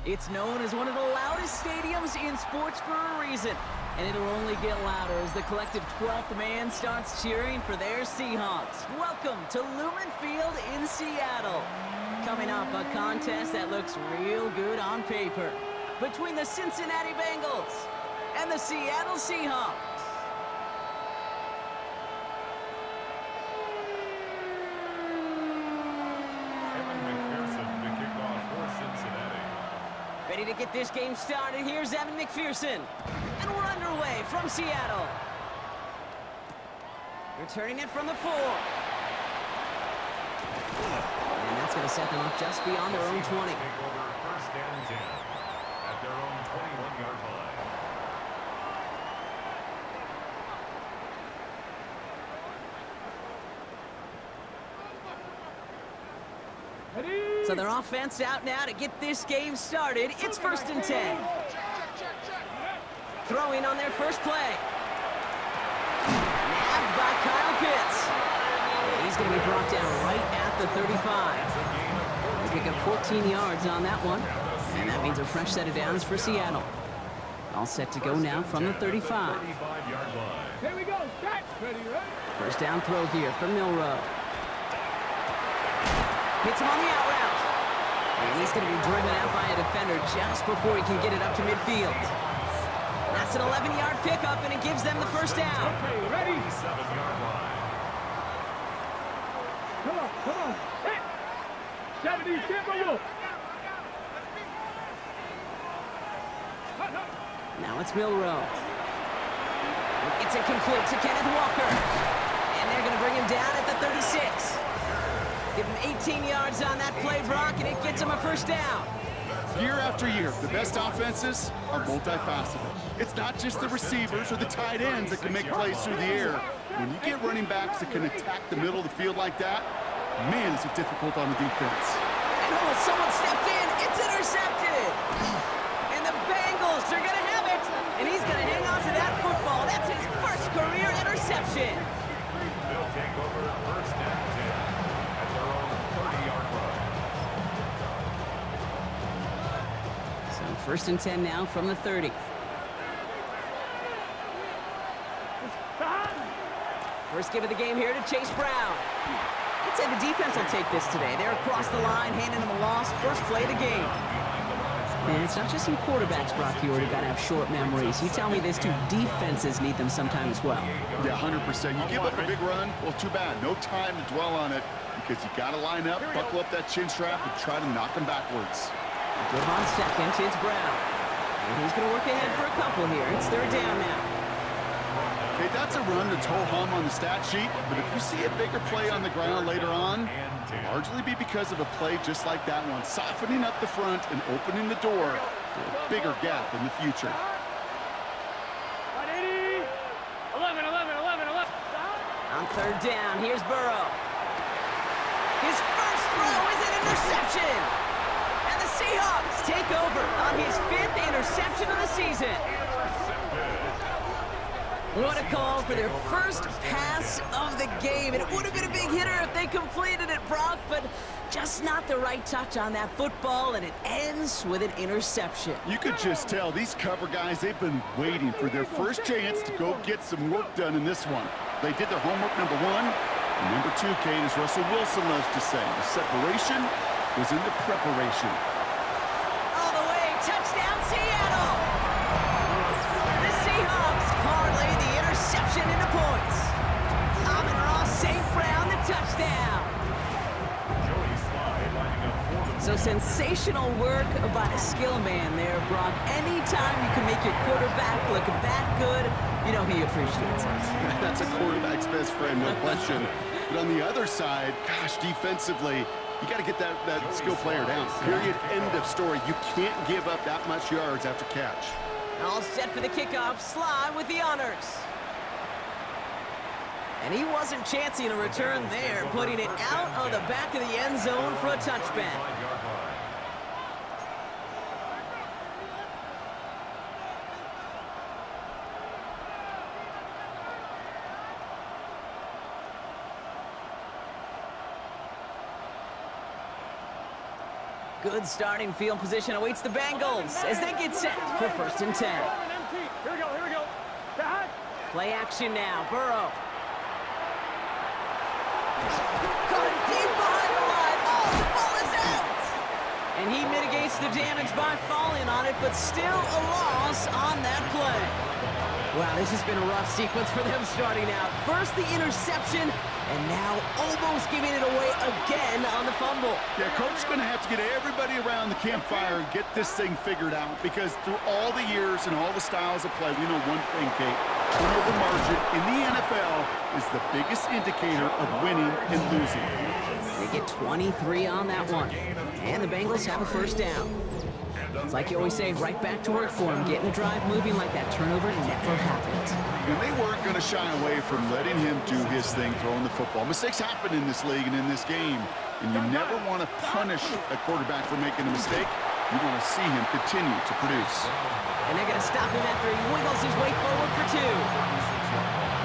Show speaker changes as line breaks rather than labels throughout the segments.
It's known as one of the loudest stadiums in sports for a reason. And it'll only get louder as the collective 12th man starts cheering for their Seahawks. Welcome to Lumen Field in Seattle. Coming up, a contest that looks real good on paper between the Cincinnati Bengals and the Seattle Seahawks. Ready to get this game started. Here's Evan McPherson. And we're underway from Seattle. Returning it from the 4. And that's going to set them up just beyond their own 20.
Take over first and 10 at their own 21-yard line.
So their offense out now to get this game started. It's first and 10. Throwing on their first play. Nabbed by Kyle Pitts. And he's going to be brought down right at the 35. They pick up 14 yards on that one. And that means a fresh set of downs for Seattle. All set to go now from the 35.
Here we go. Start. Ready, right?
First down throw here for Milroe. Hits him on the out route. And he's going to be driven out by a defender just before he can get it up to midfield. That's an 11-yard pickup, and it gives them the first down.
Okay, ready?
7-yard line.
Come on. Hit. 70, Timberwolf.
Now it's Milroe. It's incomplete to Kenneth Walker. And they're going to bring him down at the 36. Give him 18 yards on that play, Brock, and it gets him a first down.
Year after year, the best offenses are multifaceted. It's not just the receivers or the tight ends that can make plays through the air. When you get running backs that can attack the middle of the field like that, man, is it difficult on the defense.
And someone stepped in. It's intercepted. And the Bengals are going to have it. And he's going to hang on to that football. That's his first career interception.
They'll take over first and 10 at their own 30-yard line.
So first and 10 now from the 30. First give of the game here to Chase Brown. I'd say the defense will take this today. They're across the line, handing them a loss. First play of the game. And it's not just you quarterbacks, Brock, you already got to have short memories. You tell me this too, defenses need them sometimes as well.
Yeah, 100%. You give up a big run, well, too bad. No time to dwell on it because you got to line up, buckle up that chin strap, and try to knock them backwards.
Good on second, it's Brown. And he's going to work ahead for a couple here. It's third down now.
Okay, that's a run that's ho-hum on the stat sheet, but if you see a bigger play on the ground later on, it'll largely be because of a play just like that one, softening up the front and opening the door for a bigger gap in the future.
180. 11.
On third down, here's Burrow. His first throw is an interception. And the Seahawks take over on his 5th interception of the season. What a call for their first pass of the game. And it would have been a big hitter if they completed it, Brock, but just not the right touch on that football, and it ends with an interception.
You could just tell these cover guys, they've been waiting for their first chance to go get some work done in this one. They did their homework, number 1. And number 2, Kate, as Russell Wilson loves to say, the separation was in the preparation.
All the way, touchdown Seattle! The Seahawks parlay the interception into points. Amon-Ra St. Brown, the touchdown. So sensational work by the skill man there, Brock. Anytime you can make your quarterback look that good, you know he appreciates it.
That's a quarterback's best friend, no question. But on the other side, gosh, defensively, you got to get that skill player down. Period, end of story. You can't give up that much yards after catch.
All set for the kickoff. Sly with the honors. And he wasn't chancing a return there, putting it out of the back of the end zone for a touchback. Good starting field position awaits the Bengals as they get set for 1st and 10.
Here we go.
Play action now. Burrow. Caught deep behind the line. Oh, the ball is out! And he mitigates the damage by falling on it, but still a loss on that play. Wow, this has been a rough sequence for them starting out. First the interception, and now almost giving it away again on the fumble.
Yeah, Coach's going to have to get everybody around the campfire and get this thing figured out, because through all the years and all the styles of play, we know one thing, Kate. Turnover margin in the NFL is the biggest indicator of winning and losing.
They get 23 on that one, and the Bengals have a 1st down. It's like you always say, right back to work for him. Getting the drive moving like that turnover never happened.
And they weren't going to shy away from letting him do his thing, throwing the football. Mistakes happen in this league and in this game, and you never want to punish a quarterback for making a mistake. You want to see him continue to produce.
And they're going to stop him after he wiggles his way forward for 2.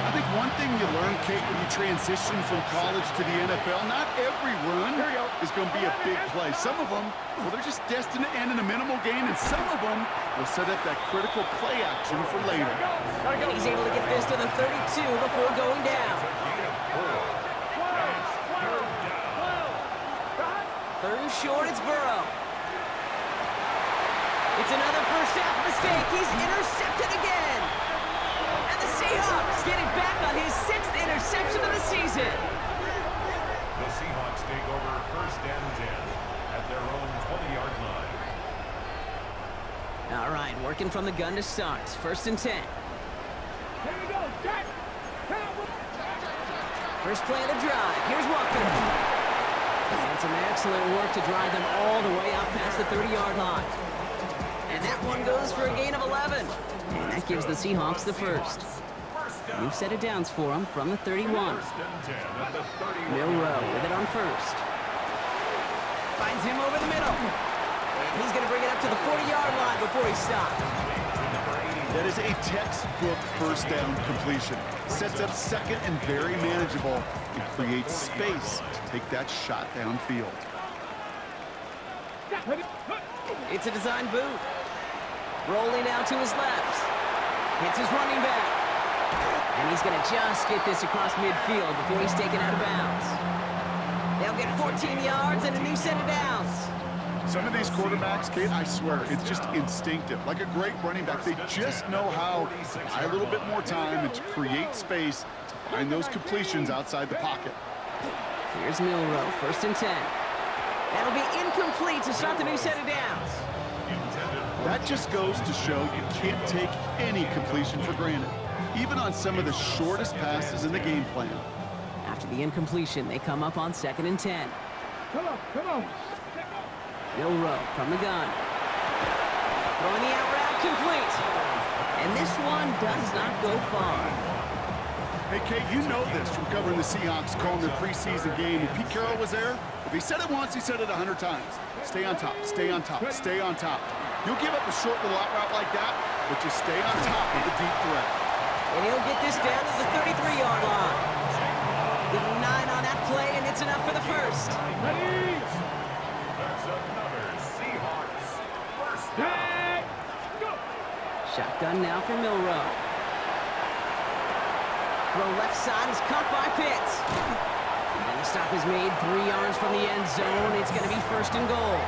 I think one thing you learn, Kate, when you transition from college to the NFL, not every run is going to be a big play. Some of them, well, they're just destined to end in a minimal gain, and some of them will set up that critical play action for later.
And he's able to get this to the 32 before going down. 3rd and short, it's Burrow. It's another first half mistake. He's intercepted again. And the Seahawks getting back on his 6th interception of the season.
The Seahawks take over 1st and 10 at their own 20-yard line.
All right, working from the gun to start. 1st and 10.
Here we go. Jack.
First play of the drive. Here's Walker. And some excellent work to drive them all the way out past the 30-yard line. And that one goes for a gain of 11. And that gives the Seahawks the 1st. New set of downs for them from the 31. Milrow with it on 1st. Finds him over the middle. And he's going to bring it up to the 40-yard line before he stops.
That is a textbook 1st down completion. Sets up 2nd and very manageable, and creates space to take that shot downfield.
It's a design boot. Rolling out to his left. Hits his running back. And he's going to just get this across midfield before he's taken out of bounds. They'll get 14 yards and a new set of downs.
Some of these quarterbacks, Kate, I swear, it's just instinctive. Like a great running back, they just know how to buy a little bit more time and to create space to find those completions outside the pocket.
Here's Milrow, 1st and 10. That'll be incomplete to start the new set of downs.
That just goes to show you can't take any completion for granted, even on some of the shortest passes in the game plan.
After the incompletion, they come up on 2nd and 10.
Come on.
Milrow from the gun. Throwing the out route complete. And this one does not go far.
Hey, Kate, you know this from covering the Seahawks, calling their preseason game. When Pete Carroll was there, if he said it once, he said it 100 times. Stay on top, stay on top, stay on top. You'll give up a short little out route like that, but just stay on top of the deep threat.
And he'll get this down to the 33-yard line. Give him 9 on that play, and it's enough for the 1st.
Ready?
That's another Seahawks 1st down.
Go.
Shotgun now for Milrow. Throw left side is caught by Pitts. And the stop is made 3 yards from the end zone. It's going to be 1st and goal.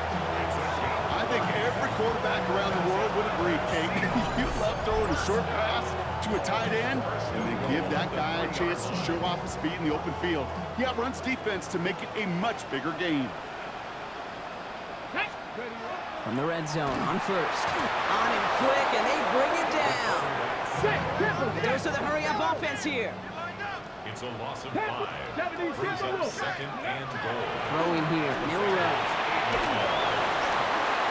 I think every quarterback around the world would agree, Kate. You love throwing a short pass to a tight end and then give that guy a chance to show off his speed in the open field. He outruns defense to make it a much bigger gain.
From the red zone on 1st. On him quick, and they bring it down. There's the hurry-up offense here.
It's a loss of 5. Brings up 2nd and goal.
Throwing here, Milrow.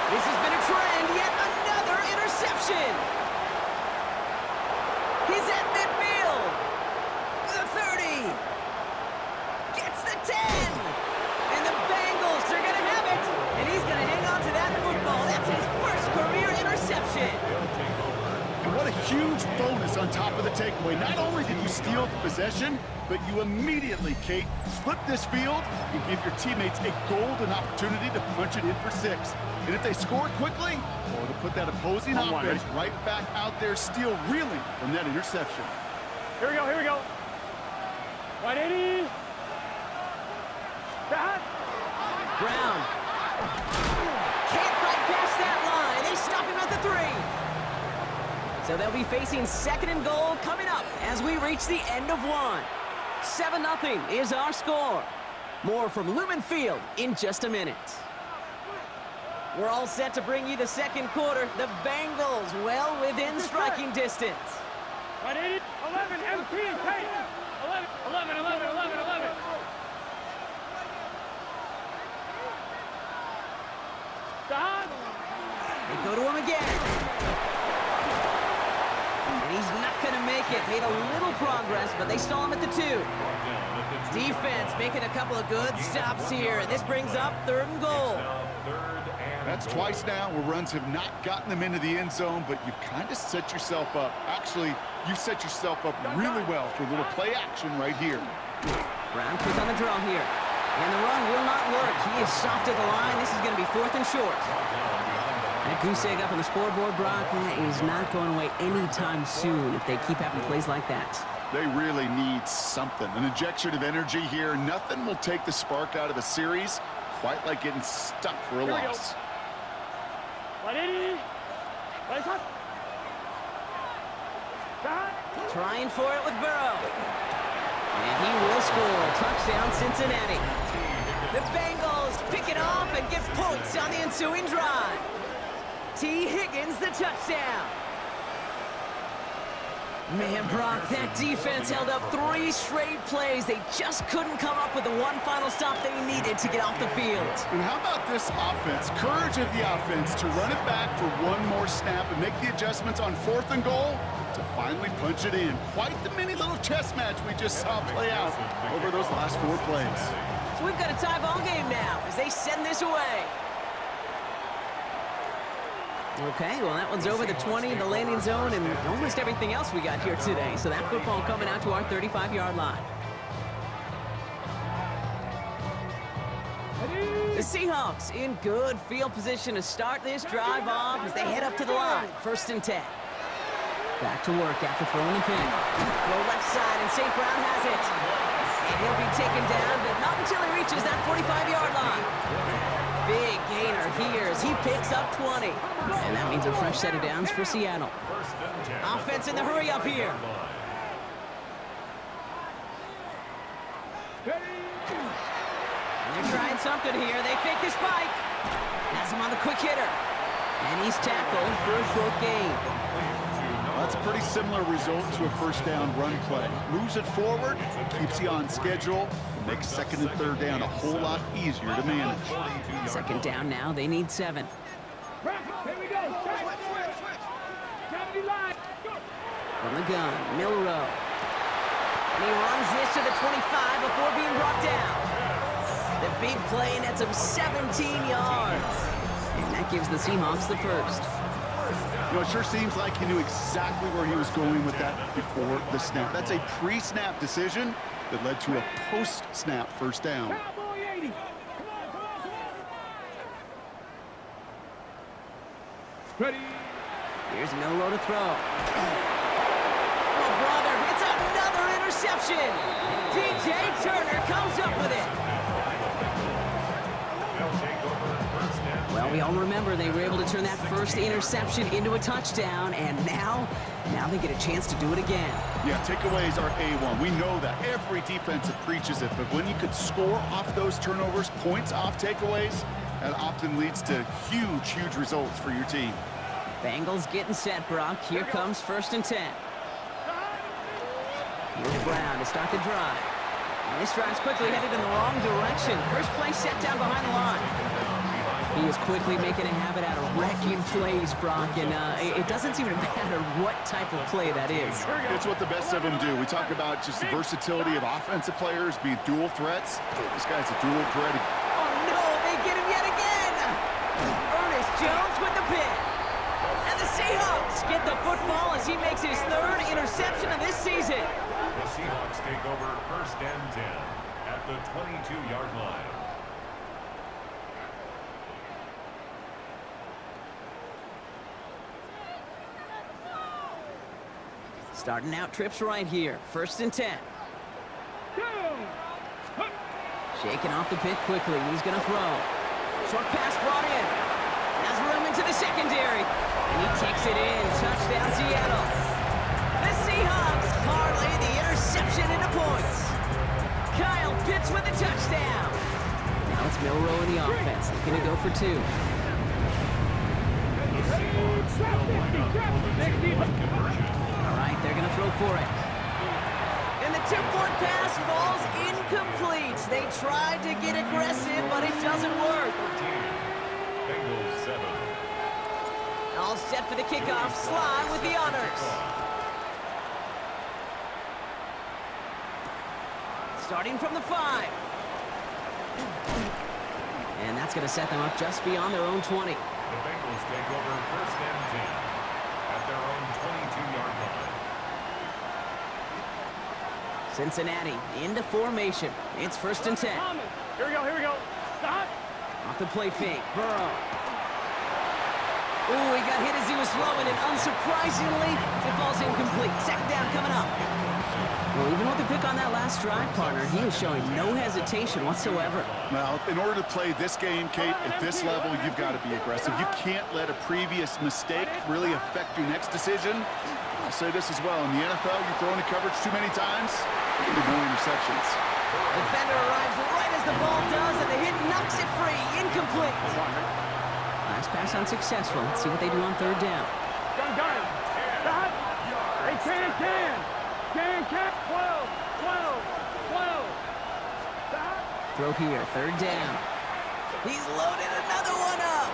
This has been a trend, yet another interception. He's at midfield. The 30. Gets the 10. And the Bengals are going to have it. And he's going to hang on to that football. That's his 1st career interception.
And what a huge bonus on top of the takeaway. Not only did you steal the possession, but you immediately, Kate, flip this field and give your teammates a golden opportunity to punch it in for 6. And if they score quickly, or to put that opposing offense right back out there, still reeling from that interception.
Here we go, here we go. 180. Back.
Brown. Can't fight past that line. They stop him at the 3. So they'll be facing 2nd and goal coming up as we reach the end of 1. 7-0 is our score. More from Lumen Field in just a minute. We're all set to bring you the 2nd quarter. The Bengals well within striking distance.
180. 11, MT, Kate. 11. Stop.
They go to him again. And he's not going to make it. Made a little progress, but they stall him at the 2. Defense making a couple of good stops here. And this brings up 3rd and goal.
That's twice now where runs have not gotten them into the end zone, but you've kind of set yourself up. Actually, you set yourself up really well for a little play action right here.
Brown quick on the draw here. And the run will not work. He is soft at the line. This is going to be 4th and short. That goose egg up on the scoreboard, Brock, that is not going away anytime soon if they keep having plays like that.
They really need something. An injection of energy here. Nothing will take the spark out of a series quite like getting stuck for a loss.
180.
Trying for it with Burrow. And he will score. Touchdown, Cincinnati. The Bengals pick it off and get points on the ensuing drive. T. Higgins, the touchdown. Man, Brock, that defense held up 3 straight plays. They just couldn't come up with the one final stop they needed to get off the field.
And how about this offense? Courage of the offense to run it back for one more snap and make the adjustments on 4th and goal to finally punch it in. Quite the mini little chess match we just saw play out over those last 4 plays.
So we've got a tie ball game now as they send this away. Okay, well, that one's over the 20, the landing zone, and almost everything else we got here today. So that football coming out to our 35-yard line. The Seahawks in good field position to start this drive off as they head up to the line. 1st and 10. Back to work after throwing the pin. Go left side, and St. Brown has it. And he'll be taken down, but not until he reaches that 45-yard line. Big gainer here as he picks up 20. And that means a fresh set of downs for Seattle. Offense in the hurry up here. And they're trying something here. They fake the spike. Has him on the quick hitter. And he's tackled for a short gain.
That's a pretty similar result to a 1st down run play. Moves it forward, keeps you on schedule, makes 2nd and 3rd down a whole lot easier to manage.
2nd down now, they need 7.
Here we go.
From the gun, Milrow. And he runs this to the 25 before being brought down. The big play nets him 17 yards. And that gives the Seahawks the 1st.
You know, it sure seems like he knew exactly where he was going with that before the snap. That's a pre-snap decision that led to a post-snap 1st down.
Ready.
Here's Milrow to throw. Oh, brother, it's another interception. TJ Turner comes up with it. Well, we all remember they were able to turn that 1st interception into a touchdown, and now they get a chance to do it again.
Yeah, takeaways are A1. We know that. Every defense preaches it, but when you could score off those turnovers, points off takeaways, that often leads to huge results for your team.
Bengals getting set, Brock. Here comes 1st and 10. Here's Brown to start the drive. And this drive's quickly headed in the wrong direction. First play set down behind the line. He is quickly making a habit out of wrecking plays, Brock, and it doesn't seem to matter what type of play that is.
It's what the best of them do. We talk about just the versatility of offensive players being dual threats. This guy's a dual threat.
Oh, no, they get him yet again. Ernest Jones with the pick. And the Seahawks get the football as he makes his third interception of this season.
The Seahawks take over first and 10 at the 22-yard line.
Starting out trips right here. First and 10. Shaking off the pick quickly. He's going to throw. Short pass brought in. Has room into the secondary. And he takes it in. Touchdown, Seattle. The Seahawks parlay the interception into points. Kyle Pitts with the touchdown. Now it's Milroe in the offense. Looking to go for two.
The Seahawks will line up for the two-point conversion.
All right, they're going to throw for it. And the two-point pass falls incomplete. They tried to get aggressive, but it doesn't work.
Bengals 7.
All set for the kickoff. Sly with the honors. Starting from the 5. And that's going to set them up just beyond their own 20.
The Bengals take over first and 10 at their own 22-yard line.
Cincinnati into formation. It's first and 10.
Here we go. Stop.
Off the play fake. Burrow. Ooh, he got hit as he was throwing, and unsurprisingly, it falls incomplete. Second down coming up. Well, even with the pick on that last drive, partner, he is showing no hesitation whatsoever.
Well, in order to play this game, Kate, at this level, you've got to be aggressive. You can't let a previous mistake really affect your next decision. I'll say this as well. In the NFL, you throw into coverage too many times, you get more interceptions.
Defender arrives right as the ball does, and the hit knocks it free. Incomplete. Last pass unsuccessful. Let's see what they do on third down.
Gun. Stop. They can. 12. Stop.
Throw here, third down. He's loaded another one up.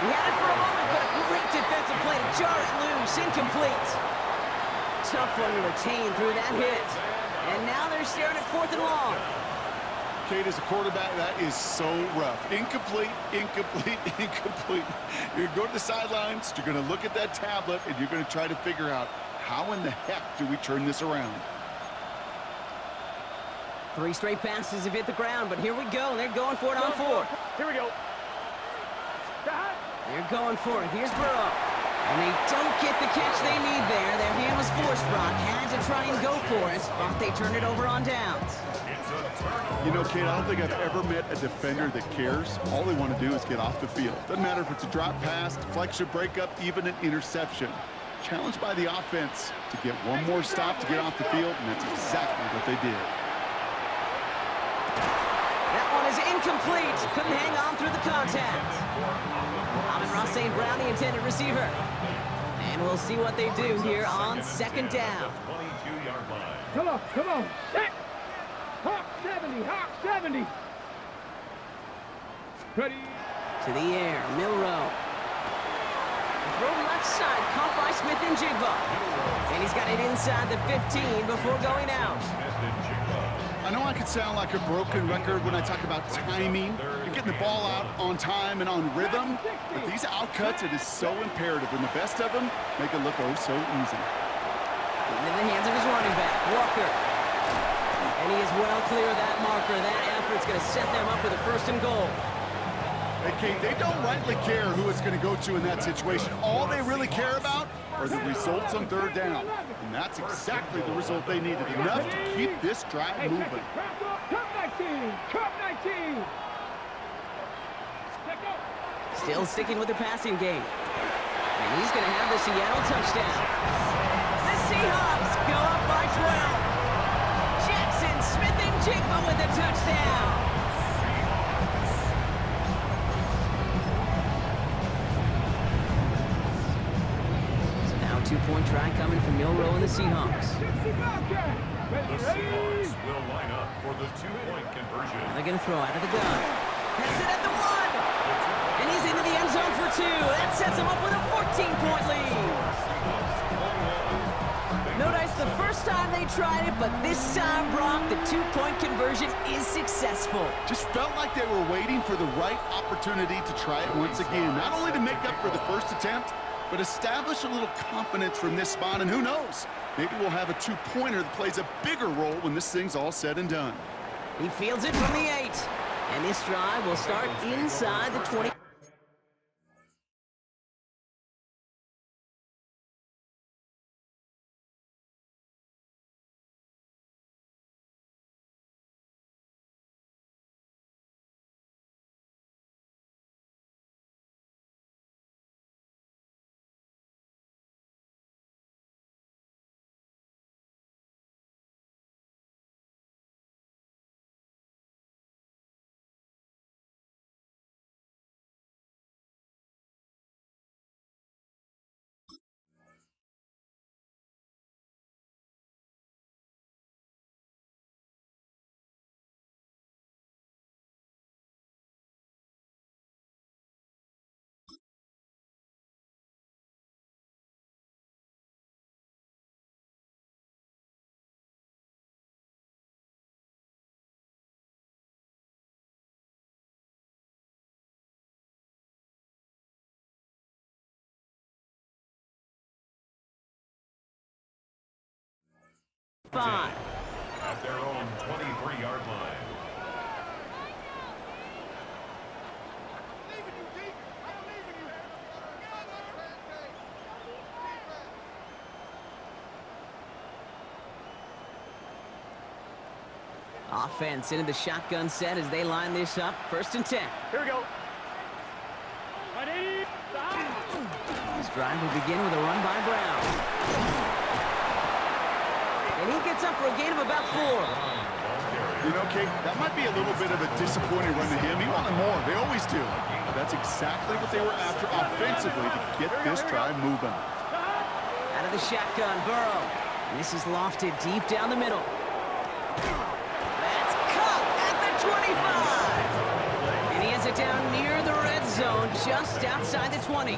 He had it for a moment, but a great defensive play to jar it loose. Incomplete. Tough one to retain through that hit. And now they're staring at 4th and long.
Kate, as a quarterback, that is so rough. Incomplete. You're going to go to the sidelines, you're going to look at that tablet, and you're going to try to figure out, how in the heck do we turn this around?
3 straight passes have hit the ground, but here we go. They're going for it on 4th.
Here we go. Stop.
They're going for it. Here's Burrow. And they don't get the catch they need there. Their hand was forced, Brock. Had to try and go for it, but they turned it over on downs.
It's a turnover.
You know, Kate, I don't think I've ever met a defender that cares. All they want to do is get off the field. Doesn't matter if it's a drop pass, deflection, breakup, even an interception. Challenged by the offense to get one more stop to get off the field, and that's exactly what they did.
That one is incomplete. Couldn't hang on through the contact. Amon-Ra St. Brown, the intended receiver. And we'll see what they do here on second down.
22-yard line.
Come on. Set. Hawk 70. Ready.
To the air, Milroe. Throw left side, caught by Smith and Jigba. And he's got it inside the 15 before going out.
I know I could sound like a broken record when I talk about timing and getting the ball out on time and on rhythm, but these outcuts, it is so imperative, and the best of them make it look oh so easy.
Into the hands of his running back, Walker. And he is well clear of that marker. That effort's going to set them up with a 1st and goal.
Hey, Kate, they don't rightly care who it's going to go to in that situation. All they really care about are the results on third down. And that's exactly the result they needed, enough to keep this drive moving.
Cup 19.
Still sticking with the passing game. And he's going to have the Seattle touchdown. The Seahawks go up by 12. Jackson, Smith, and Jigba with the touchdown. Two-point try coming from Milroe and the Seahawks.
The Seahawks will line up for the 2-point conversion.
And they're going to throw out of the gun. Has it at the 1. And he's into the end zone for 2. That sets him up with a 14-point lead. Notice the first time they tried it, but this time, Brock, the 2-point conversion is successful.
Just felt like they were waiting for the right opportunity to try it once again. Not only to make up for the first attempt, but establish a little confidence from this spot, and who knows? Maybe we'll have a two-pointer that plays a bigger role when this thing's all said and done.
He fields it from the 8. And this drive will start inside the 20.
At their own 23-yard line.
Offense into the shotgun set as they line this up. 1st and 10.
Here we go. 180.
This drive will begin with a run by Brown. And he gets up for a gain of about 4.
You know, Kate, that might be a little bit of a disappointing run to him. He wanted more. They always do. But that's exactly what they were after offensively to get this drive moving.
Out of the shotgun, Burrow. And this is lofted deep down the middle. That's caught at the 25. And he has it down near the red zone, just outside the 20.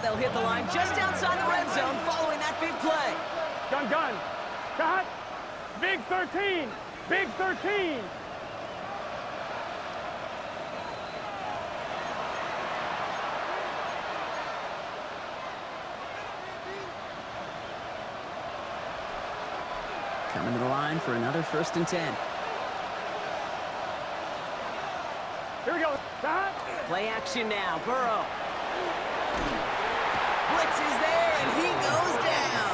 They'll hit the line just outside the red zone following that big play.
Gun. Cut. Big 13. Big 13.
Coming to the line for another 1st and 10.
Here we go. Cut.
Play action now. Burrow. Blitz is there, and he goes down.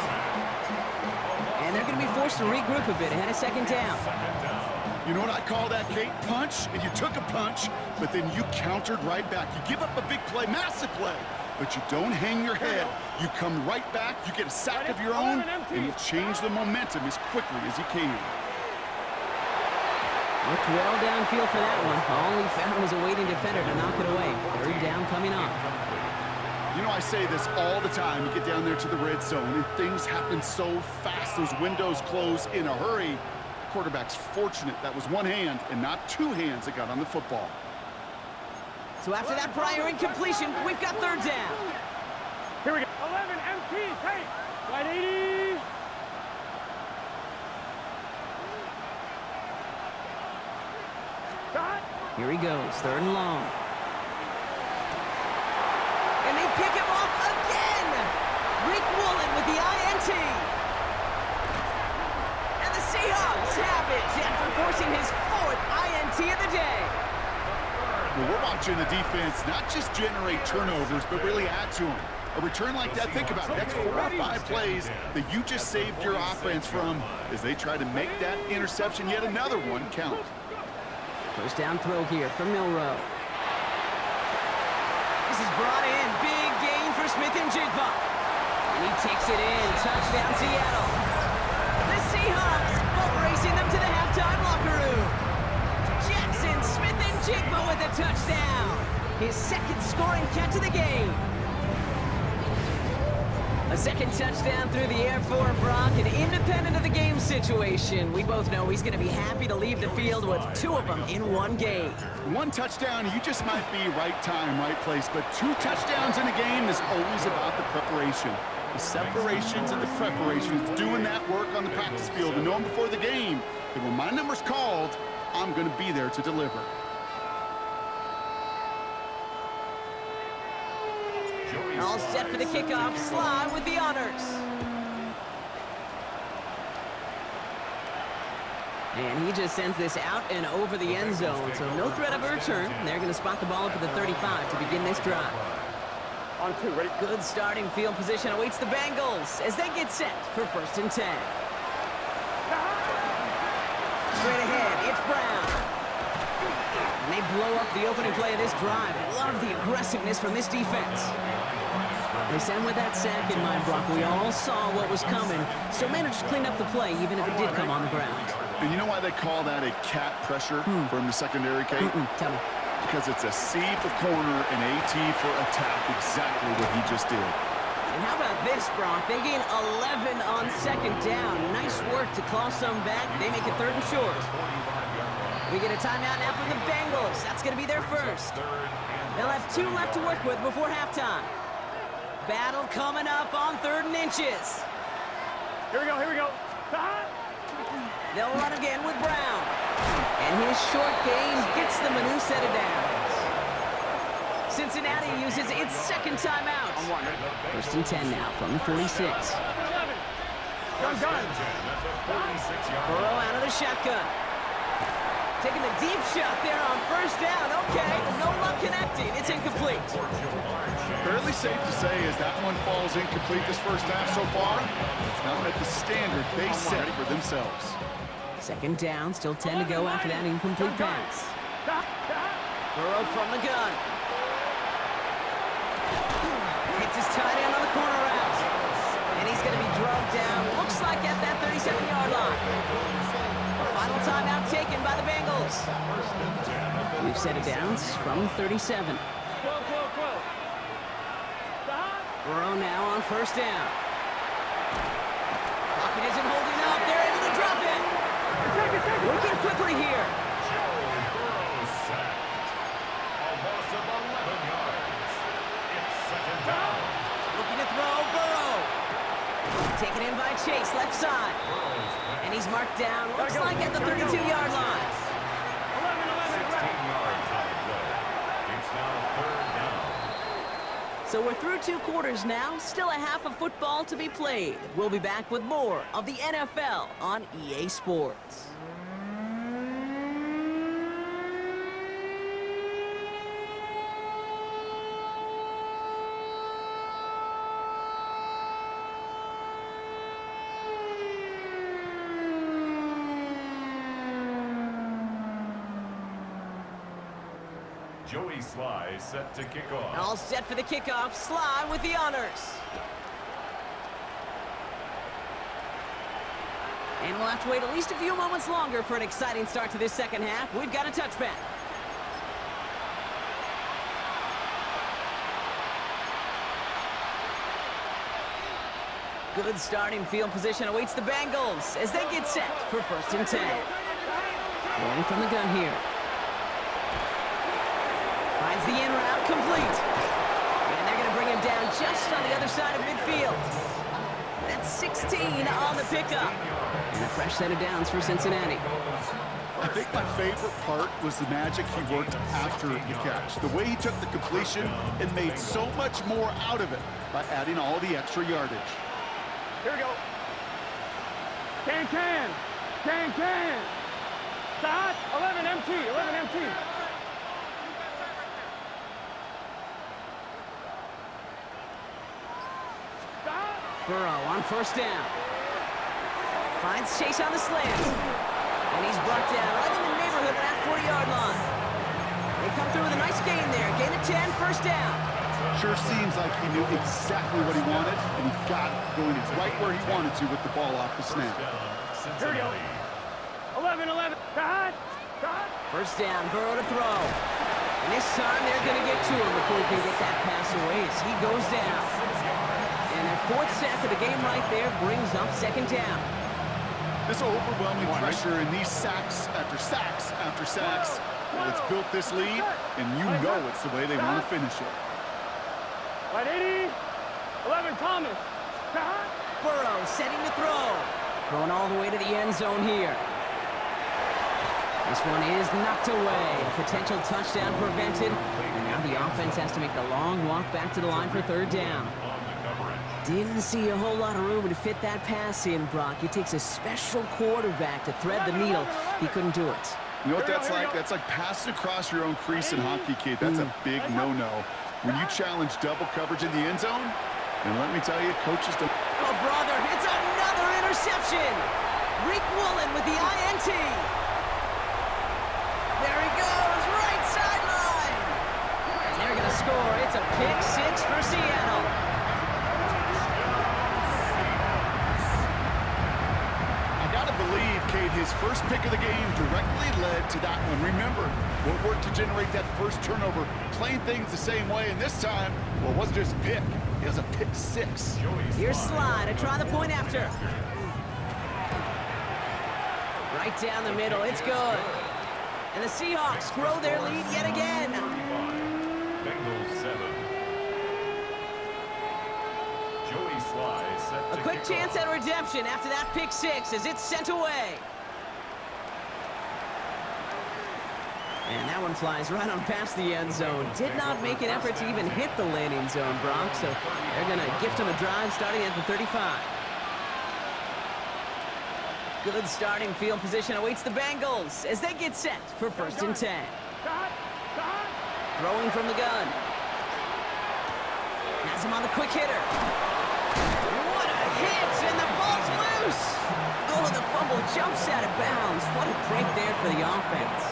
And they're going to be forced to regroup a bit ahead of 2nd down.
You know what I call that, Kate? Punch, and you took a punch, but then you countered right back. You give up a big play, massive play, but you don't hang your head. You come right back, you get a sack of your own, and you change the momentum as quickly as you can.
Looked well downfield for that one. All he found was a waiting defender to knock it away. 3rd down coming up.
You know, I say this all the time. You get down there to the red zone, and things happen so fast. Those windows close in a hurry. The quarterback's fortunate that was one hand and not 2 hands that got on the football.
So after that prior incompletion, we've got 3rd down.
Here we go. 11 MT. Take. 180. Cut.
Here he goes, 3rd and long. And they pick him off again! Rick Woolen with the INT. And the Seahawks have it after forcing his 4th INT of the day.
Well, we're watching the defense not just generate turnovers, but really add to them. A return like that, think about it. That's 4 or 5 plays that you just saved your offense from as they try to make that interception, yet another one, count.
1st down throw here from Milrow. This is brought in. Big gain for Smith-Njigba. And he takes it in. Touchdown, Seattle. The Seahawks boat racing them to the halftime locker room. Jackson Smith-Njigba with a touchdown. His 2nd scoring catch of the game. A 2nd touchdown through the air for Brock, and independent of the game situation, we both know he's going to be happy to leave the field with 2 of them in one game.
1 touchdown, you just might be right time, right place, but 2 touchdowns in a game is always about the preparation. The separations and the preparations, doing that work on the practice field and knowing before the game that when my number's called, I'm going to be there to deliver.
All set for the kickoff. Sly with the honors. And he just sends this out and over the end zone, so no threat of a return. They're going to spot the ball up at the 35 to begin this drive.
On 2, ready?
Good starting field position awaits the Bengals as they get set for 1st and 10. Straight ahead, it's Brown. And they blow up the opening play of this drive. Love the aggressiveness from this defense. They send with that sack in mind, Brock. We all saw what was coming, so managed to clean up the play even if it did come on the ground.
And you know why they call that a cat pressure from the secondary, Kate?
Tell me.
Because it's a C for corner and a T for attack, exactly what he just did.
And how about this, Brock? They gain 11 on 2nd down. Nice work to claw some back. They make it 3rd and short. We get a timeout now from the Bengals. That's going to be their first. They'll have 2 left to work with before halftime. Battle coming up on 3rd and inches.
Here we go, here we go.
They'll run again with Brown. And his short game gets them a new set of downs. Cincinnati uses its 2nd timeout. 1st and 10 now from the 46.
Gun.
Burrow out of the shotgun. Taking the deep shot there on 1st down. Okay, no luck connecting. It's incomplete.
Fairly safe to say as that one falls incomplete this first half so far, it's not met the standard they set for themselves.
2nd down, still 10 to go after that incomplete pass. Burrow from the gun. Hits his tight end on the corner route. And he's going to be drugged down, looks like at that 37-yard line. The final timeout taken by the Bengals. We've set it down from 37.
12.
Burrow now on 1st down. Pocket isn't holding up. They're able to drop it. Working quickly here. Looking to throw, Burrow. Taken in by Chase, left side. And he's marked down, looks like at the 32-yard line.
16 yards on the play. It's now 3rd down.
So we're through 2 quarters now, still a half of football to be played. We'll be back with more of the NFL on EA Sports.
Joey Sly set to kick off.
All set for the kickoff. Sly with the honors. And we'll have to wait at least a few moments longer for an exciting start to this 2nd half. We've got a touchback. Good starting field position awaits the Bengals as they get set for 1st and 10. Going from the gun here. Finds the in route complete. And they're going to bring him down just on the other side of midfield. That's 16 on the pickup. And a fresh set of downs for Cincinnati.
I think my favorite part was the magic he worked after the catch. The way he took the completion and made so much more out of it by adding all the extra yardage.
Here we go. Can. Start. 11 MT.
Burrow on 1st down. Finds Chase on the slant. And he's brought down right in the neighborhood of that 40-yard line. They come through with a nice gain there. Gain of 10, 1st down.
Sure seems like he knew exactly what he wanted, and he got it going right where he wanted to with the ball off the snap.
Here we go. 11. Cut.
1st down, Burrow to throw. And this time they're going to get to him before he can get that pass away as he goes down. And their 4th sack of the game right there brings up 2nd down.
This overwhelming pressure and these sacks after sacks after sacks, well, it's built this lead, and you know it's the way they want to finish it.
Right, 80. 11, Thomas.
Burrow setting to throw. Throwing all the way to the end zone here. This one is knocked away. A potential touchdown prevented. And now the offense has to make the long walk back to the line for third down. Didn't see a whole lot of room to fit that pass in, Brock. It takes a special quarterback to thread the needle. He couldn't do it.
You know what that's like? That's like passing across your own crease in hockey, Kate. That's a big no-no. When you challenge double coverage in the end zone, and let me tell you, coaches don't...
Oh, brother, it's another interception. Reek Woolen with the INT. There he goes, right sideline. And they're going to score. It's a pick six for Seattle.
Believe, Kate, his first pick of the game directly led to that one. Remember what worked to generate that first turnover, playing things the same way, and this time, well, it wasn't just a pick, it was a pick six.
Here's Slide to try the point after. Right down the middle, it's good. And the Seahawks grow their lead yet again.
Bengals 7.
A quick chance at redemption after that pick six as it's sent away. And that one flies right on past the end zone. Did not make an effort to even hit the landing zone, Brock, so they're going to gift him a drive starting at the 35. Good starting field position awaits the Bengals as they get set for 1st and 10. Throwing from the gun. Has him on the quick hitter. Hits and the ball's loose. Oh, the fumble jumps out of bounds. What a break there for the offense.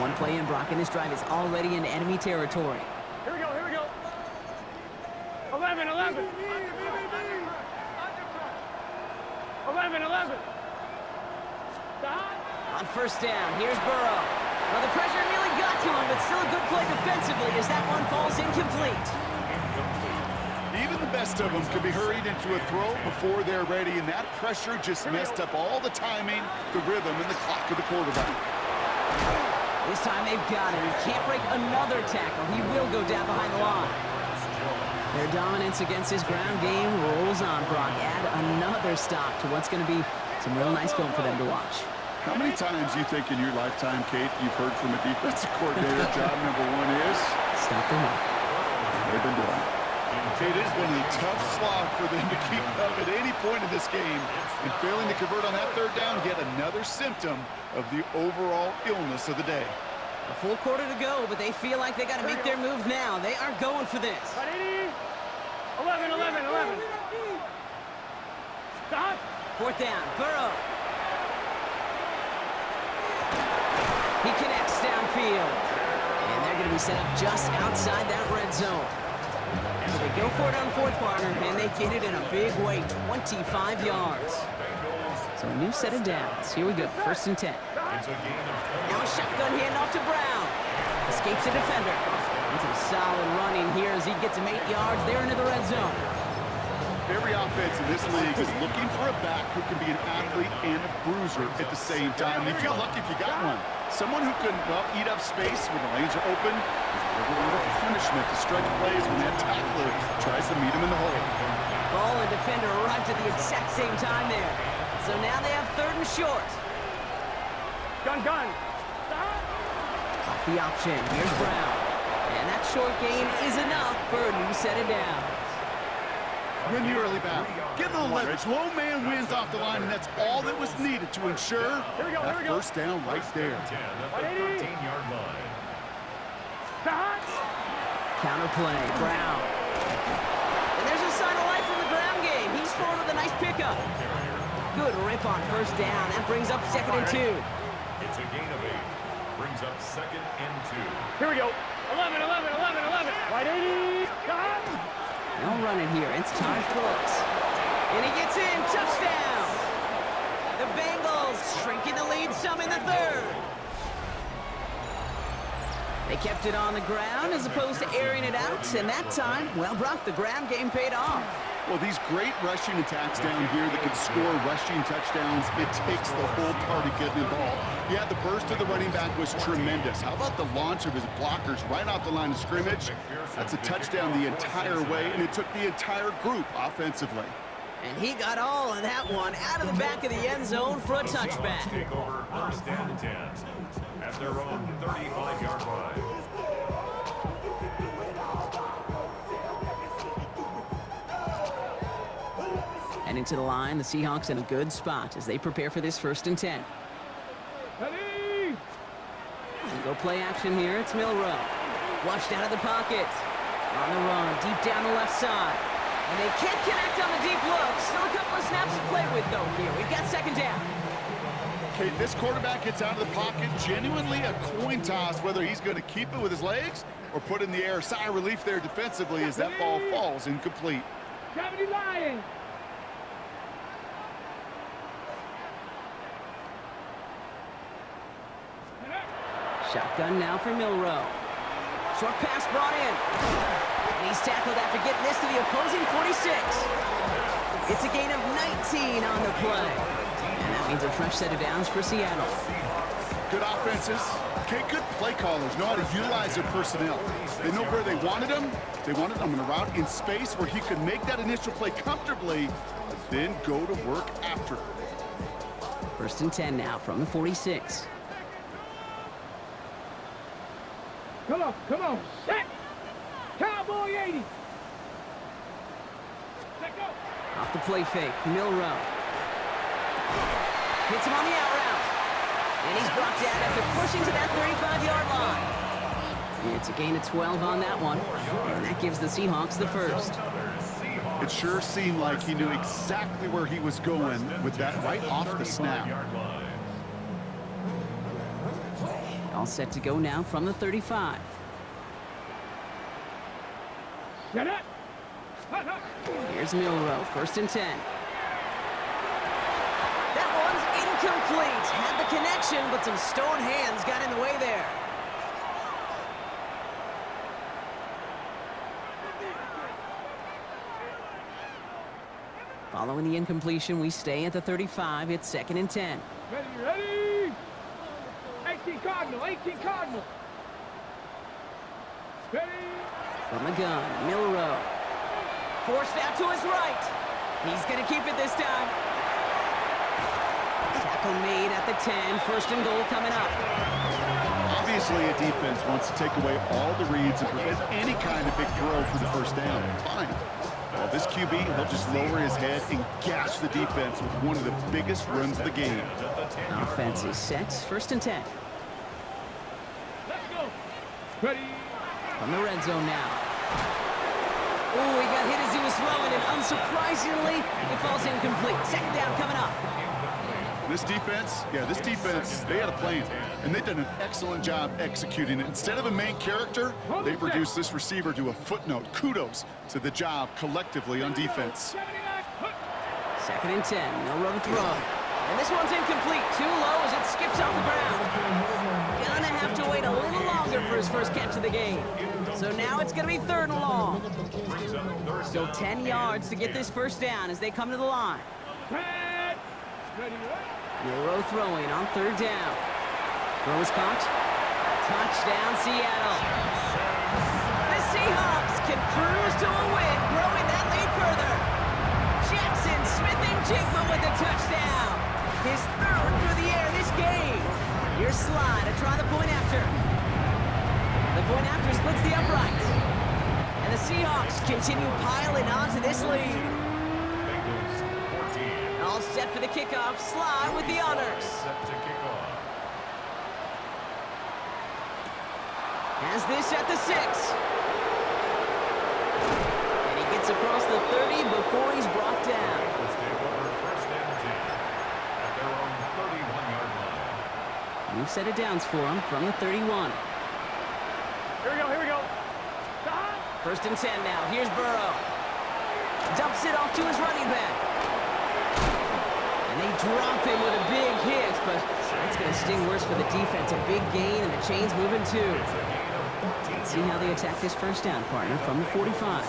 One play in, Brock, and this drive is already in enemy territory.
Here we go. 11. 11.
On 1st down, here's Burrow. Well, the pressure nearly got to him, but still a good play defensively as that one falls incomplete.
Even the best of them can be hurried into a throw before they're ready, and that pressure just messed up all the timing, the rhythm, and the clock of the quarterback.
This time they've got him. He can't break another tackle. He will go down behind the line. Their dominance against his ground game rolls on, Brock. Add another stop to what's going to be some real nice film for them to watch.
How many times do you think in your lifetime, Kate, you've heard from a defensive coordinator, job number one is?
Stop the run.
They've been doing it. It has been a tough slog for them to keep up at any point in this game, and failing to convert on that 3rd down, yet another symptom of the overall illness of the day.
A full quarter to go, but they feel like they got to make their move now. They are going for this.
11.
4th down, Burrow. He connects downfield, and they're going to be set up just outside that red zone. So they go for it on 4th, partner, and they get it in a big way, 25 yards. So a new set of downs. Here we go, 1st and 10. Now a shotgun handoff to Brown. Escapes a defender. And some solid running here as he gets him 8 yards there into the red zone.
Every offense in this league is looking for a back who can be an athlete and a bruiser at the same time. And you feel lucky if you got one. Someone who can, well, eat up space when the lanes are open, and deliver a little punishment to stretch plays when that tackler tries to meet him in the hole.
Ball and defender arrived at the exact same time there. So now they have 3rd and short.
Gun.
Off the option, here's Brown. And that short gain is enough for a new set of downs.
Win the early battle. Get a little leverage. Low man wins off the line, and that's all that was needed to ensure that 1st down right there.
Counter play, Brown. And there's a sign of life from the ground game. He's forward with a nice pickup. Good rip on 1st down. That brings up 2nd and 2.
It's a gain of 8. Brings up 2nd and 2.
Here we go. 11. Wide 80.
No running here. It's Taj Brooks. And he gets in. Touchdown. The Bengals shrinking the lead some in the 3rd. They kept it on the ground as opposed to airing it out. And that time, well, Brock, the ground game paid off.
Well, these great rushing attacks down here that can score rushing touchdowns, it takes the whole party getting involved. Yeah, the burst of the running back was tremendous. How about the launch of his blockers right off the line of scrimmage? That's a touchdown the entire way, and it took the entire group offensively.
And he got all of that one out of the back of the end zone for a touchback.
Take over first and 10 at their own 35-yard line.
And into the line, the Seahawks in a good spot as they prepare for this 1st and 10.
Ready!
And go play action here. It's Milroe. Flushed out of the pocket. On the run, deep down the left side. And they can't connect on the deep look. Still a couple of snaps to play with, though, here. We've got 2nd down.
Okay, this quarterback gets out of the pocket. Genuinely a coin toss whether he's going to keep it with his legs or put it in the air. Sigh of relief there defensively as that ball falls incomplete.
70 Lions!
Shotgun now for Milroe. Short pass brought in. And he's tackled after getting this to the opposing 46. It's a gain of 19 on the play. And that means a fresh set of downs for Seattle.
Good offenses. Okay, good play callers know how to utilize their personnel. They know where they wanted him. They wanted him in a route in space where he could make that initial play comfortably, but then go to work after.
1st and 10 now from the 46.
Come on, set! Cowboy 80! Let go!
Off the play fake, Milroe. Hits him on the out route. And he's brought down after pushing to that 35-yard line. It's a gain of 12 on that one. And that gives the Seahawks the 1st.
It sure seemed like he knew exactly where he was going with that right off the snap.
All set to go now from the 35.
Get up!
Here's Milroe, 1st and 10. That one's incomplete. Had the connection, but some stone hands got in the way there. Following the incompletion, we stay at the 35. It's 2nd and 10.
Ready! 18 Cardinal! Ready!
From the gun, Milroe. Forced out to his right. He's going to keep it this time. Tackle made at the 10. 1st and goal coming up.
Obviously, a defense wants to take away all the reads and prevent any kind of big throw for the 1st down. Fine. Well, this QB, he'll just lower his head and gash the defense with one of the biggest runs of the game.
Offense is set. 1st and 10.
Let's go! Ready!
From the red zone now. Oh, he got hit as he was throwing, and unsurprisingly, it falls incomplete. 2nd down coming up.
This defense, they had a plan, and they've done an excellent job executing it. Instead of a main character, they've reduced this receiver to a footnote. Kudos to the job collectively on defense.
2nd and 10. Milroe to throw. And this one's incomplete. Too low as it skips off the ground. Gonna have to wait a little longer for his 1st catch of the game. So now it's gonna be 3rd and long. Still 10 yards to get this 1st down as they come to the line. Milroe throwing on 3rd down. Throw is caught. Touchdown, Seattle. The Seahawks can cruise to a win, growing that lead further. Jackson Smith-Njigba with a touchdown. His 3rd through the air this game. Here's Sly to try the point after. The point after splits the upright. And the Seahawks continue piling onto this lead. All set for the kickoff. Sly with the honors. Has this at the 6. And he gets across the 30 before he's brought down. New set of downs for him from the 31.
Here we go.
1st and 10 now. Here's Burrow. Dumps it off to his running back. And they drop him with a big hit, but that's going to sting worse for the defense. A big gain, and the chain's moving too. Let's see how they attack this 1st down, partner, from the 45.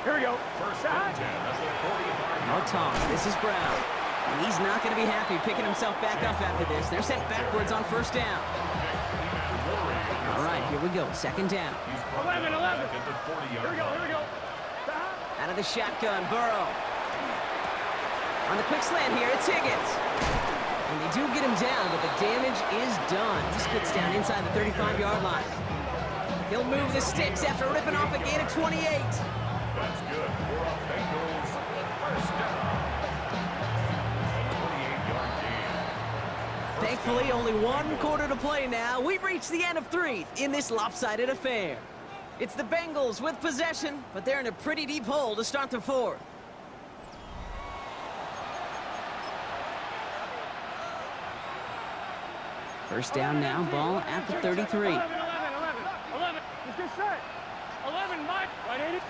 Here we go.
First and 10 at the 45.
No toss. This is Brown. And he's not going to be happy picking himself back up after this. They're sent backwards on first down. All right, here we go. Second down.
11.
At the 40-yard
Here we go.
Out of the shotgun, Burrow. On the quick slant here, it's Higgins. And they do get him down, but the damage is done. This gets down inside the 35-yard line. He'll move the sticks after ripping off a gain of 28.
That's good for a Bengals first down. 28-yard gain.
Thankfully, only one quarter to play now. We've reached the end of 3 in this lopsided affair. It's the Bengals with possession, but they're in a pretty deep hole to start the 4th. First down now, ball at the 33.
11. Let's get set. 11, Mike. 180.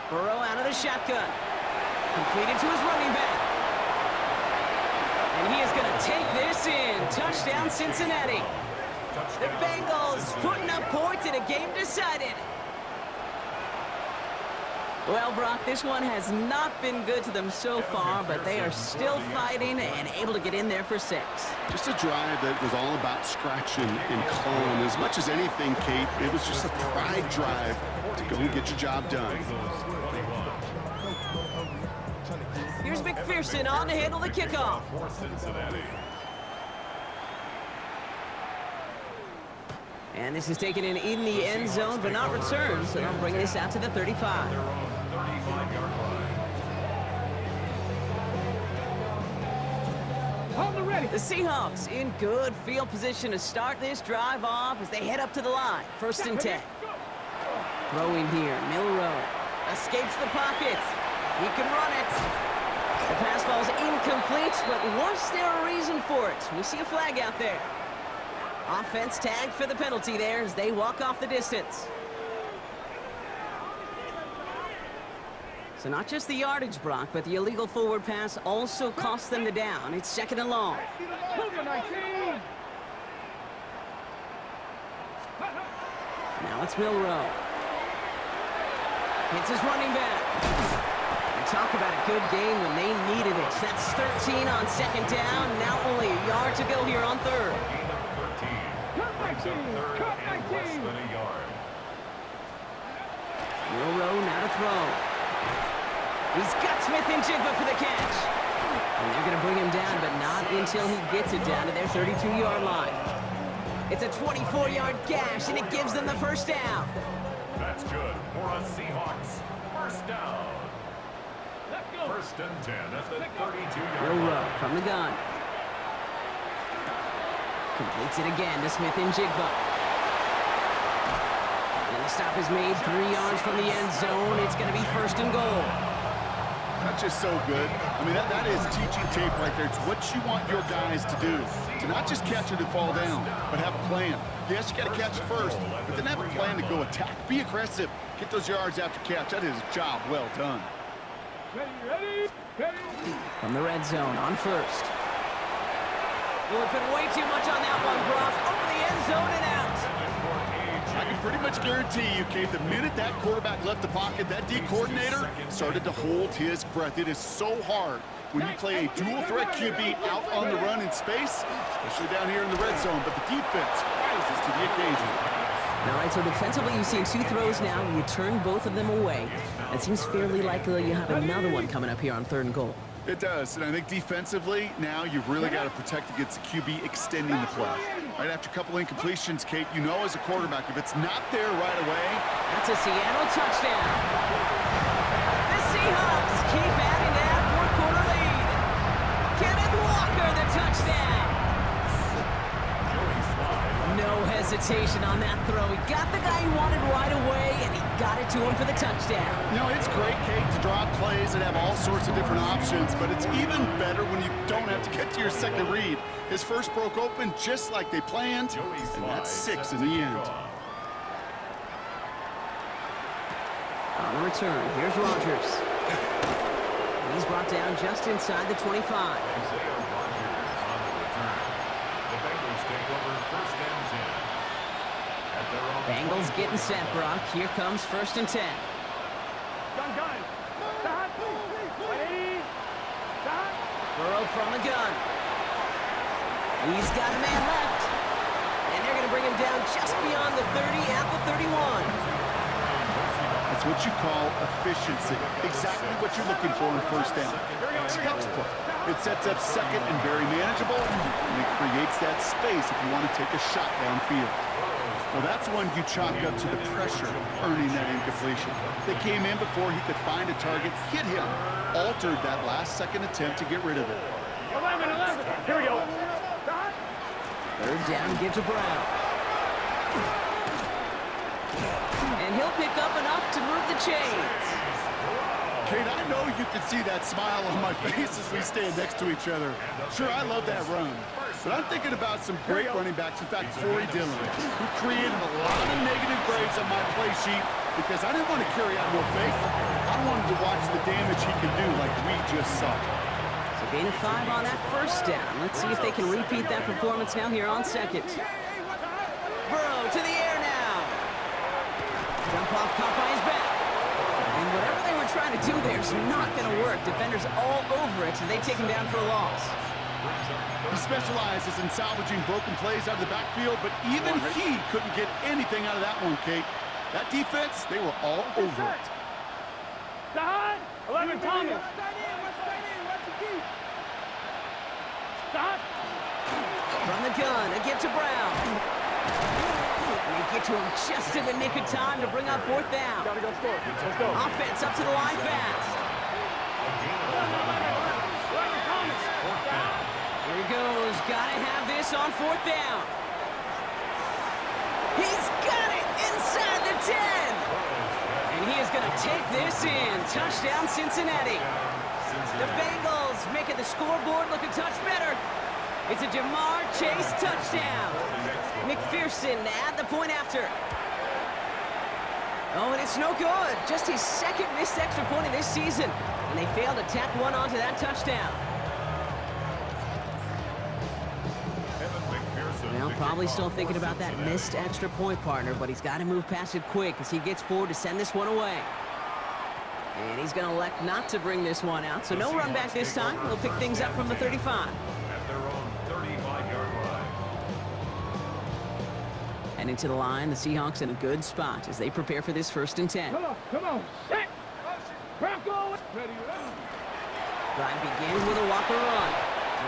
Burrow out of the shotgun. Completed to his running back. And he is going to take this in. Touchdown, Cincinnati. The Bengals putting up points in a game decided. Well, Brock, this one has not been good to them so far, but they are still fighting and able to get in there for 6.
Just a drive that was all about scratching and clawing. As much as anything, Kate, it was just a pride drive to go and get your job done.
Here's McPherson on to handle the kickoff.
For Cincinnati.
And this is taken in the end zone, but not returned, so they'll bring this out to the 35.
Their own 35-yard line.
Hold the ready.
The Seahawks in good field position to start this drive off as they head up to the line. First and 10. Throwing here, Milroe escapes the pocket. He can run it. The pass falls incomplete, but was there a reason for it? We see a flag out there. Offense tagged for the penalty there as they walk off the distance. So not just the yardage, Brock, but the illegal forward pass also cost them the down. It's second and long. Now it's Milroe. Hits his running back. And talk about a good game when they needed it. That's 13 on second down. Now only a yard to go here on third. Milroe now to throw. He's got Smith and Jigba for the catch. And they're going to bring him down, but not until he gets it down to their 32-yard line. It's a 24-yard gash, and it gives them the first down.
That's good for us Seahawks. First down. First and 10 at the 32-yard line.
Milroe from the gun. Completes it again to Smith and Jigba. And the stop is made 3 yards from the end zone. It's going to be first and goal.
That's just so good. I mean, that is teaching tape right there. It's what you want your guys to do. To not just catch it and fall down, but have a plan. Yes, you got to catch it first, but then have a plan to go attack. Be aggressive. Get those yards after catch. That is a job well done.
Ready.
From the red zone on first. Well, it's been way too much on that one, Brock. Over the end zone and out.
I can pretty much guarantee you, Kate, the minute that quarterback left the pocket, that D coordinator started to hold his breath. It is so hard when you play a dual-threat QB out on the run in space, especially down here in the red zone, but the defense rises to the occasion.
All right, so defensively, you've seen 2 throws now, and you turn both of them away. It seems fairly likely you have another one coming up here on 3rd and goal.
It does, and I think defensively, now you've really got to protect against the QB extending the play. Right after a couple incompletions, Kate, you know as a quarterback, if it's not there right away...
That's a Seattle touchdown. The Seahawks keep adding to that 4th quarter lead. Kenneth Walker, the touchdown. No hesitation on that throw. He got the guy he wanted right away, and he got it to him for the touchdown.
You know, it's great, Kate, to draw plays and have all sorts of different options, but it's even better when you don't have to get to your second read. His first broke open just like they planned, and that's 6 in the end.
On the return, here's Rodgers. And he's brought down just inside the 25. Bengals getting set, Brock. Here comes first and 10.
Gun.
from the gun. He's got a man left. And they're going to bring him down just beyond the 30 at the 31.
That's what you call efficiency. Exactly what you're looking for in first down. Textbook. It sets up second and very manageable, and it creates that space if you want to take a shot downfield. Well, that's one you chalk up to the pressure earning that incompletion. They came in before he could find a target, hit him, altered that last-second attempt to get rid of it.
11. Here we go.
Third down, give to Brown. And he'll pick up enough to move the chains.
Kate, I know you can see that smile on my face as we stand next to each other. Sure, I love that run. But I'm thinking about some great running backs. In fact, Corey Dillon, who created a lot of negative grades on my play sheet because I didn't want to carry out no faith. I wanted to watch the damage he could do like we just saw.
So gain of 5 on that first down. Let's see if they can repeat that performance now here on second. Burrow to the air now. Jump off caught by his back. And whatever they were trying to do there is not going to work. Defenders all over it, so they take him down for a loss.
He specializes in salvaging broken plays out of the backfield, but even he couldn't get anything out of that one, Kate. That defense, they were all over it.
11, Thomas. Stop.
From the gun, a give to Brown. And they get to him just in the nick of time to bring up fourth down.
Gotta go score. Let's go.
Offense up to the line fast. Here he goes. Gotta have this on fourth down. He's got it inside the 10. And he is going to take this in. Touchdown, Cincinnati. The Bengals making the scoreboard look a touch better. It's a Jamar Chase touchdown. McPherson to add the point after. Oh, and it's no good. Just his second missed extra point of this season. And they failed to tack one onto that touchdown. Well, probably still thinking about that missed extra point, partner, but he's got to move past it quick as he gets forward to send this one away. And he's going to elect not to bring this one out, so no run back this time. He'll pick things up from the 35.
At their own 35-yard line.
And into the line, the Seahawks in a good spot as they prepare for this 1st and 10.
Come on. Set. Bronco.
Drive begins with a walker run.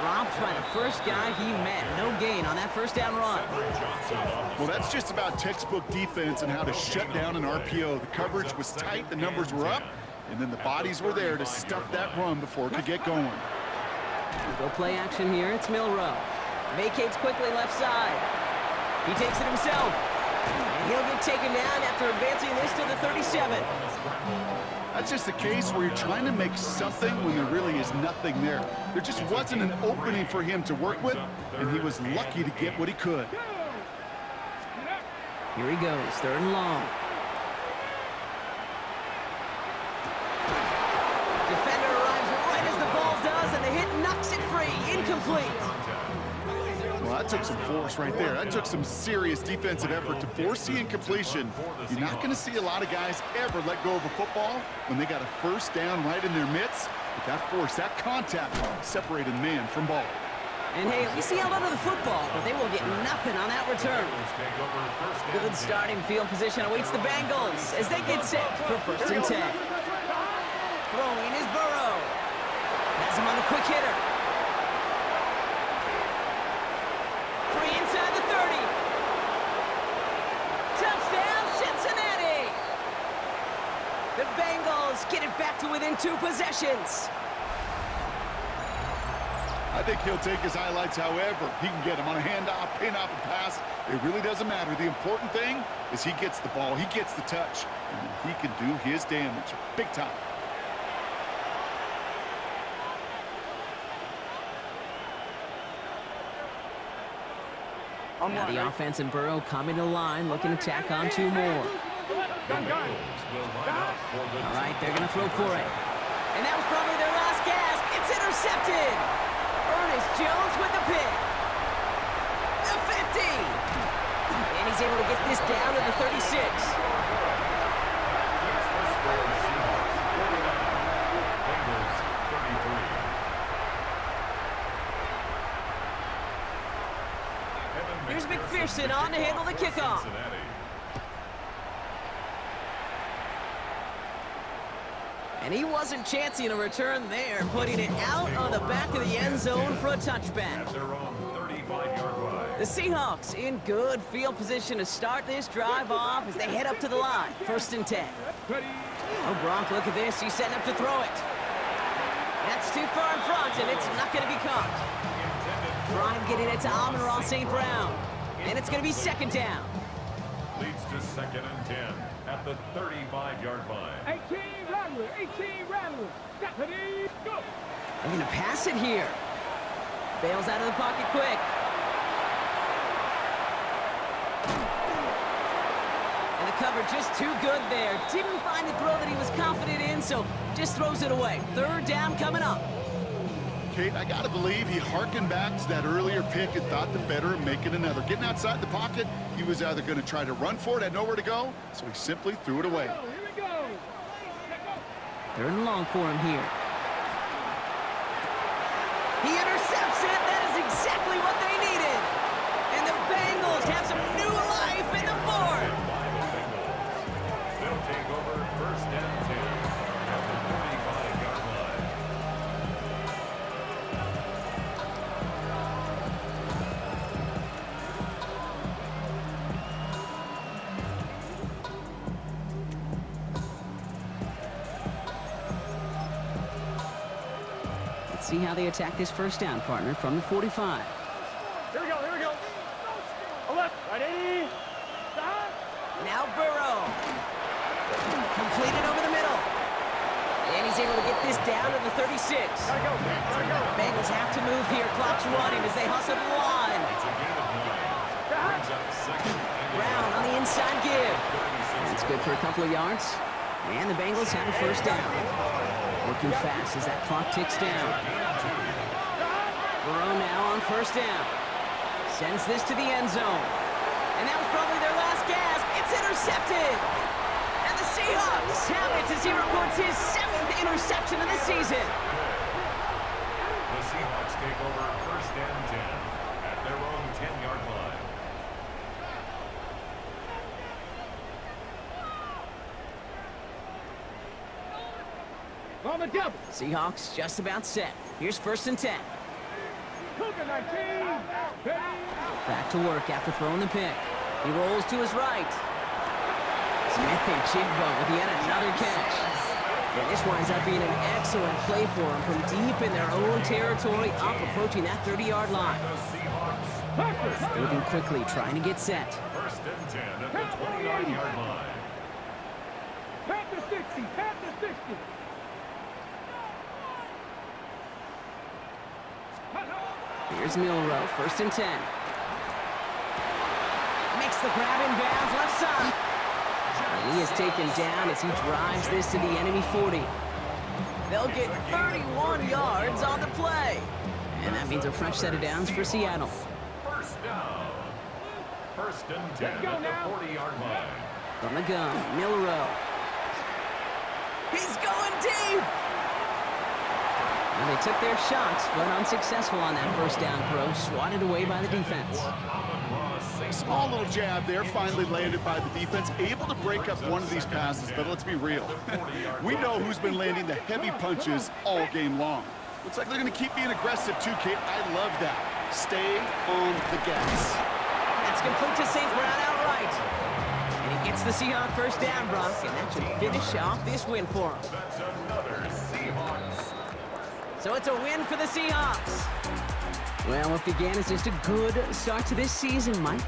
Dropped by the first guy he met. No gain on that first down run.
Well, that's just about textbook defense and how to shut down an RPO. The coverage was tight, the numbers were up, and then the bodies were there to stuff that run before it could get going.
Go play action here. It's Milrow. Vacates quickly left side. He takes it himself. And he'll get taken down after advancing this to the 37.
That's just a case where you're trying to make something when there really is nothing there. There just wasn't an opening for him to work with, and he was lucky to get what he could.
Here he goes, 3rd and long. Defender arrives right as the ball does, and the hit knocks it free. Incomplete.
Well, that took some force right there. That took some serious defensive effort to force the incompletion. You're not going to see a lot of guys ever let go of a football when they got a first down right in their midst. But that force, that contact, separated man from ball.
And hey, at least he held onto the football, but they will get nothing on that return. Good starting field position awaits the Bengals as they get set for 1st and 10. Throwing is Burrow. Has him on the quick hitter. Free inside the 30. Touchdown, Cincinnati. The Bengals get it back to within 2 possessions.
I think he'll take his highlights however he can get them on a handoff, pin off a pass. It really doesn't matter. The important thing is he gets the ball, he gets the touch, and then he can do his damage big time.
Now the offense and Burrow coming to the line, looking to tack on 2 more.
Gun.
All right, they're going to throw for it. And that was probably their last gasp. It's intercepted. Ernest Jones with the pick. The 50. And he's able to get this down to the 36. Jefferson on to handle the kickoff.
Cincinnati.
And he wasn't chancing a return there, putting it out on the back of the end zone for a touchback.
At their own 35-yard line.
The Seahawks in good field position to start this drive off as they head up to the line. 1st and 10. Oh, Gronk, look at this. He's setting up to throw it. That's too far in front, and it's not going to be caught. Trying getting it to Amon-Ra St. Brown. And it's going to be 2nd down.
Leads to 2nd and 10 at the 35-yard line.
18 Rattler, 18 Rattler. Ready, go.
They're going to pass it here. Bails out of the pocket quick. And the cover just too good there. Didn't find a throw that he was confident in, so just throws it away. 3rd down coming up.
Kate, I got to believe he harkened back to that earlier pick and thought the better of making another. Getting outside the pocket, he was either going to try to run for it, had nowhere to go, so he simply threw it away.
Here we go.
3rd and long for him here. He intercepts it. That is exactly what they needed. And the Bengals have some new life in the 4th.
They'll take over 1st and 10 at the 35-yard line.
Let's see how they attack this 1st down, partner, from the 45.
Here we go, here we go. Left, ready, stop.
Now Burrow. Completed over the middle. And he's able to get this down to the 36.
Gotta go, gotta go.
Bengals have to move here. Clock's running as they hustle the line.
It's a gain of 9. Brings up 2nd and
Brown on the inside give. That's good for a couple of yards. And the Bengals have a 1st down. Working fast as that clock ticks down. Burrow now on 1st down. Sends this to the end zone. And that was probably their last gasp. It's intercepted. And the Seahawks have it as he records his 7th interception of the season.
The Seahawks take over 1st and 10 at their own 10-yard line.
On the double.
Seahawks just about set. Here's 1st and 10.
Cougar 19. Ready.
Back to work after throwing the pick. He rolls to his right. Smith and Jigbo with yet another catch. And this winds up being an excellent play for him from deep in their own territory, up approaching that 30-yard line.
The Seahawks
Moving quickly, trying to get set.
1st and 10 at the 29-yard line.
Pat the 60, pat the 60.
Here's Milrow, 1st and 10. Makes the grab in bounds, left side. And he is taken down as he drives this to the enemy 40. They'll get 31 yards on the play. And that means a fresh set of downs for Seattle.
1st down. 1st and 10 at the 40-yard line.
From the gun, Milrow. He's going deep. And they took their shots, but unsuccessful on that 1st down throw, swatted away by the defense.
Small little jab there, finally landed by the defense, able to break up one of these passes, but let's be real. We know who's been landing the heavy punches all game long. Looks like they're going to keep being aggressive too, Kate. I love that. Stay on the gas.
That's complete to St. Brown outright. And he gets the Seahawks 1st down, Brock, and that should finish off this win for him.
That's another Seahawks.
So it's a win for the Seahawks. Well, what began as just a good start to this season might be